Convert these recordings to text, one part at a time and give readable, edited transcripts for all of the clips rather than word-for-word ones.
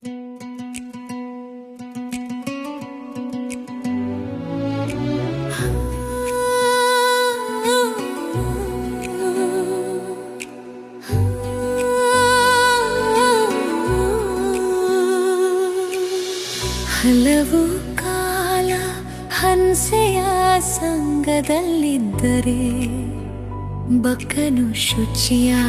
ಹಲವು ಕಾಲ ಹಂಸೆಯ ಸಂಗದಲ್ಲಿದ್ದರೆ ಬಕ್ಕನು ಶುಚಿಯಾಗಬಲ್ಲುದೆ.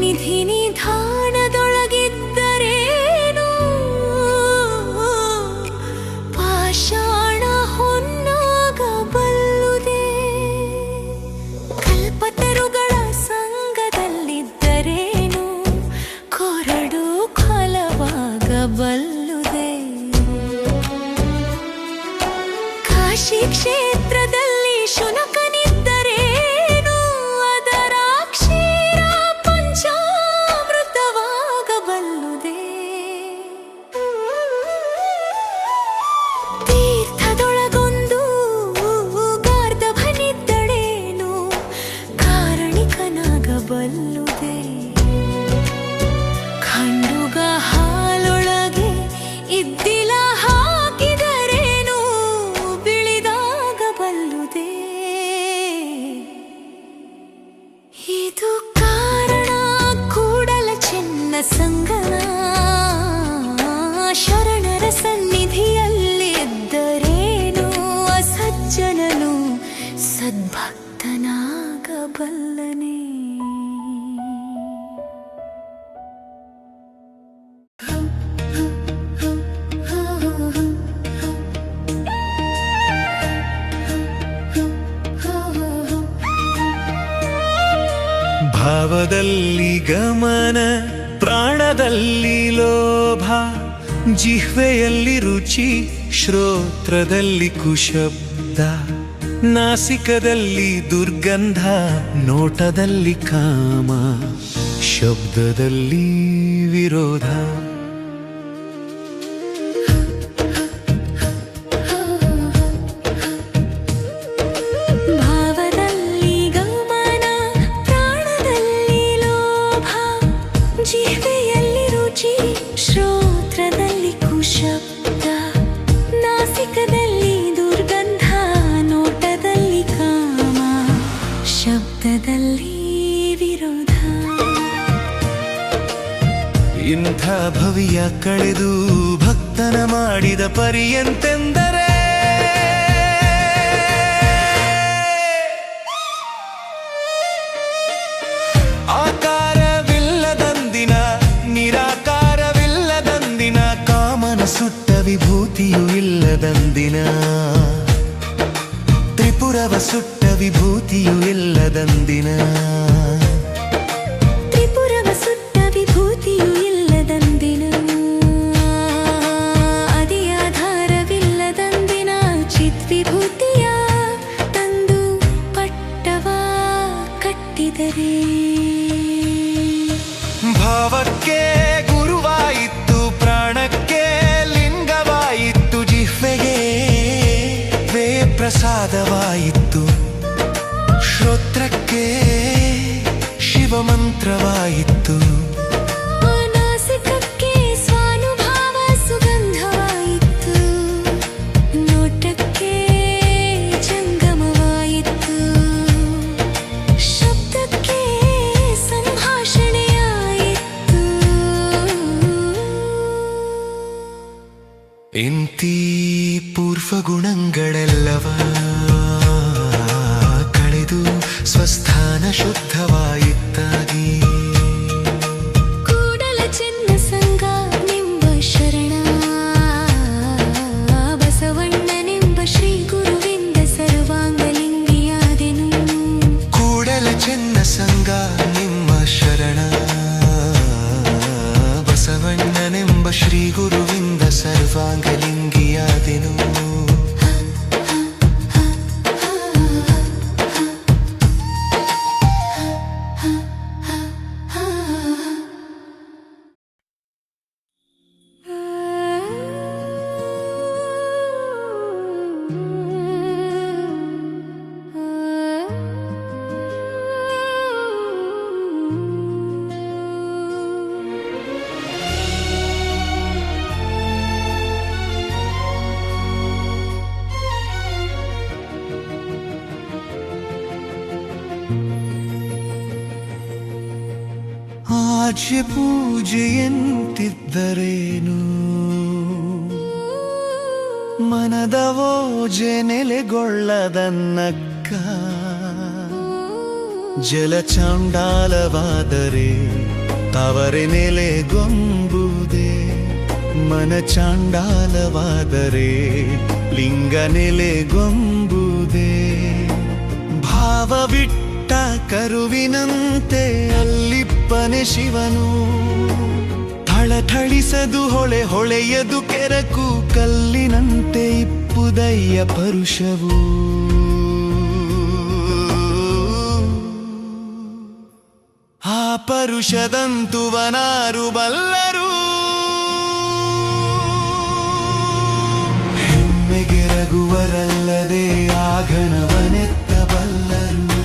ನಿಧಿ ನಿಧಾನದೊಳಗಿದ್ದರೇನು ಪಾಷಾಣ ಹೊನ್ನಾಗಬಲ್ಲುದೆ. ಕಲ್ಪತರುಗಳ ಸಂಗದಲ್ಲಿದ್ದರೇನು ಕೊರಡು ಕೊಲವಾಗಬಲ್ಲುದೆ. ಕಾಶಿ ಕ್ಷೇತ್ರದಲ್ಲಿ ಶುನಕನಿದ್ದರೇನು ಅದರ ಕ್ಷೀರ ಪಂಚಾಮೃತವಾಗಬಲ್ಲುದೆ. ತೀರ್ಥದೊಳಗೊಂದು ಗಾರ್ಧಭನಿದ್ದಳೇನು ಕಾರಣಿಕನಾಗಬಲ್ಲುದೆ. ಖಂಡುಗ ಹಾಲೊಳಗೆ ಇದ್ದಿಲ ಹಾಕಿದರೇನು ಬಿಳಿದಾಗಬಲ್ಲುದೆ. ಇದು ಕಾರಣ ಕೂಡಲ ಚೆನ್ನ ಸಂಗನ ಶರಣರ ಸನ್ನಿಧಿಯಲ್ಲಿದ್ದರೇನು ಅಸಜ್ಜನನು ಸದ್ಭಕ್ತನಾಗಬಲ್ಲನೆ. ಭಾವದಲ್ಲಿ ಗಮನ, ಪ್ರಾಣದಲ್ಲಿ ಲೋಭ, ಜಿಹ್ವೆಯಲ್ಲಿ ರುಚಿ, ಶ್ರೋತ್ರದಲ್ಲಿ ಕುಶಬ್ದ, ನಾಸಿಕದಲ್ಲಿ ದುರ್ಗಂಧ, ನೋಟದಲ್ಲಿ ಕಾಮ, ಶಬ್ದದಲ್ಲಿ ವಿರೋಧ. ಜಿಹ್ವೆಯಲ್ಲಿ ರುಚಿ, ಶ್ರೋತ್ರದಲ್ಲಿ ಕುಶಬ್ದ, ನಾಸಿಕದಲ್ಲಿ ದುರ್ಗಂಧ, ನೋಟದಲ್ಲಿ ಕಾಮ, ಶಬ್ದದಲ್ಲಿ ವಿರೋಧ. ಇಂಥ ಭವಿಯ ಕಳೆದು ಭಕ್ತನ ಮಾಡಿದ ಪರಿಯಂತೆಂದರೆ ನಿರಾಕಾರವಿಲ್ಲದಂದಿನ, ಕಾಮನ ಸುಟ್ಟ ವಿಭೂತಿಯು ಇಲ್ಲದಂದಿನ, ತ್ರಿಪುರವ ಸುಟ್ಟ ವಿಭೂತಿಯು ಇಲ್ಲದಂದಿನ, ತ್ರಿಪುರವ ಸುಟ್ಟ ವಿಭೂತಿಯು ಇಲ್ಲದಂದಿನ, ಅದಿಯಾಧಾರವಿಲ್ಲದಂದಿನ ಚಿದ್ವಿಭೂತಿಯ ತಂದು ಪಟ್ಟವ ಕಟ್ಟಿದರೆ ಭಾವಕ್ಕೆ ಗುರುವಾಯಿತು, ಪ್ರಾಣಕ್ಕೆ ಲಿಂಗವಾಯಿತು, ಜಿಹ್ವೆಗೆ ವೇ ಪ್ರಸಾದವಾಯಿತು, ಶ್ರೋತ್ರಕ್ಕೆ ಶಿವಮಂತ್ರವಾಯಿತು, ನಾಸಿಕಕ್ಕೆ ಸ್ವಾನುಭಾವ ಸುಗಂಧವಾಯಿತು, ನೋಟಕ್ಕೆ ಜಂಗಮವಾಯಿತು, ಶಬ್ದಕ್ಕೆ ಸಂಭಾಷಣೆಯಾಯಿತು. ಇಂತೀ ಪೂರ್ವ ಗುಣಗಳೆಲ್ಲವ ಕಳೆದು ಸ್ವಸ್ಥಾನ ಶುದ್ಧವಾಯಿತಾಗಿ ಕೂಡಲ ಚೆನ್ನ ಸಂಗ ನಿಂಬ ಶರಣ ಬಸವಣ್ಣನೆಂಬ ಶ್ರೀ ಗುರುವಿಂದ ಸರ್ವಾಂಗಲಿಂಗಿಯಾದೆನು. ಕೂಡಲ ಚೆನ್ನ ಸಂಗ ನಿಮ್ಮ ಶರಣ ಬಸವಣ್ಣನೆಂಬ ಶ್ರೀ ಗುರುವಿಂದ ಸರ್ವಾಂಗಲಿಂಗಿಯಾದೆನು. ಆಜೆ ಪೂಜೆಯಂತಿದ್ದರೇನು ಮನದ ಓಜೆ ನೆಲೆಗೊಳ್ಳದನ್ನಕ್ಕ ಜಲಚಾಂಡಾಲವಾದರೆ ತವರೆ ನೆಲೆಗೊಂಬುದೇ ಮನ ಚಾಂಡಾಲವಾದರೆ ಲಿಂಗ ನೆಲೆಗೊಂಬುದೇ ಭಾವವಿಟ್ಟ ಕರುವಿನಂತೆ ಅಲ್ಲಿಪ್ಪನೆ ಶಿವನು ಥಳಥಳಿಸದು ಹೊಳೆ ಹೊಳೆಯದು ಕೆರಕು ಕಲ್ಲಿನಂತೆ ಇಪ್ಪುದಯ್ಯ ಪರುಷವು ಆ ಪರುಷದಂತುವನಾರು ಬಲ್ಲರು ಹೆಮ್ಮೆಗೆರಗುವರಲ್ಲದೆ ಆಗಣವನೆತ್ತಬಲ್ಲರು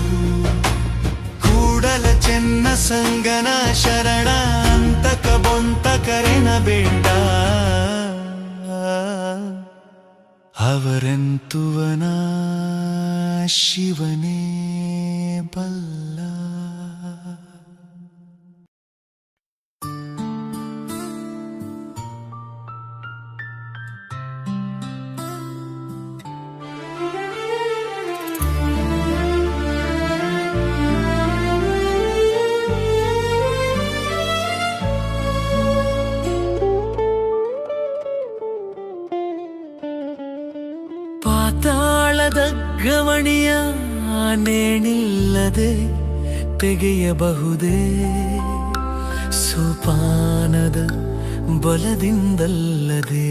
ಕೂಡಲ ಚೆನ್ನ ಸಂಗನ ಶರಣ ಅಂತಕ ಬೊಂತಕರೆನ ಬೇಡ ಅವರೆಂತುವನ ಶಿವನೇ ಬಲ್ಲ ಪಾತಾಳದ ಗವಣಿಯ ನೇಣಿಲ್ಲದೆ ತೆಗೆಯಬಹುದೇ ಸೋಪಾನದ ಬಲದಿಂದಲ್ಲದೆ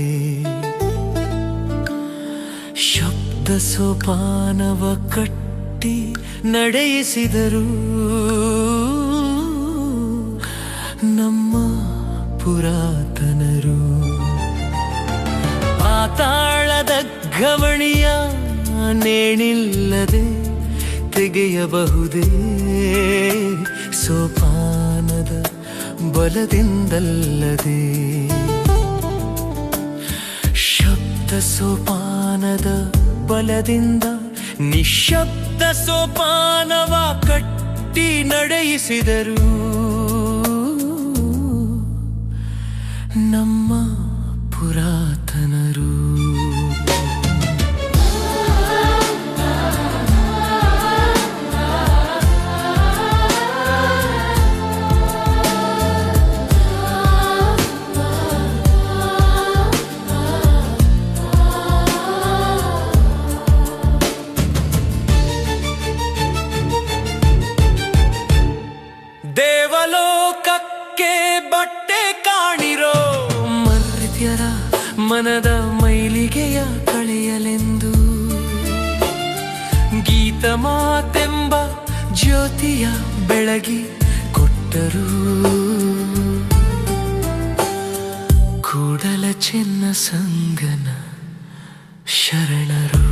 ಶಬ್ದ ಸೋಪಾನವ ಕಟ್ಟಿ ನಡೆಯಿಸಿದರು ನಮ್ಮ ಪುರಾತನರು ಪಾತಾಳದ ಗವಣಿಯ ನೇಣಿಲ್ಲದೆ ತೆಗೆಯಬಹುದೇ ಸೋಪಾನದ ಬಲದಿಂದಲ್ಲದೆ ಶಬ್ದ ಸೋಪಾನದ ಬಲದಿಂದ ನಿಶಬ್ದ ಸೋಪಾನವ ಕಟ್ಟಿ ನಡೆಯಿಸಿದರು ನಮ್ಮ ಪುರಾತನರು ದೇವಲೋಕಕ್ಕೆ ಬಟ್ಟೆ ಕಾಣಿರೋ ಮರ್ತ್ಯರ ಮನದ ಮೈಲಿಗೆಯ ಕಳೆಯಲೆಂದು ಗೀತ ಮಾತೆಂಬ ಜ್ಯೋತಿಯ ಬೆಳಗಿ ಕೊಟ್ಟರು ಕೂಡಲ ಚೆನ್ನ ಸಂಗನ ಶರಣರು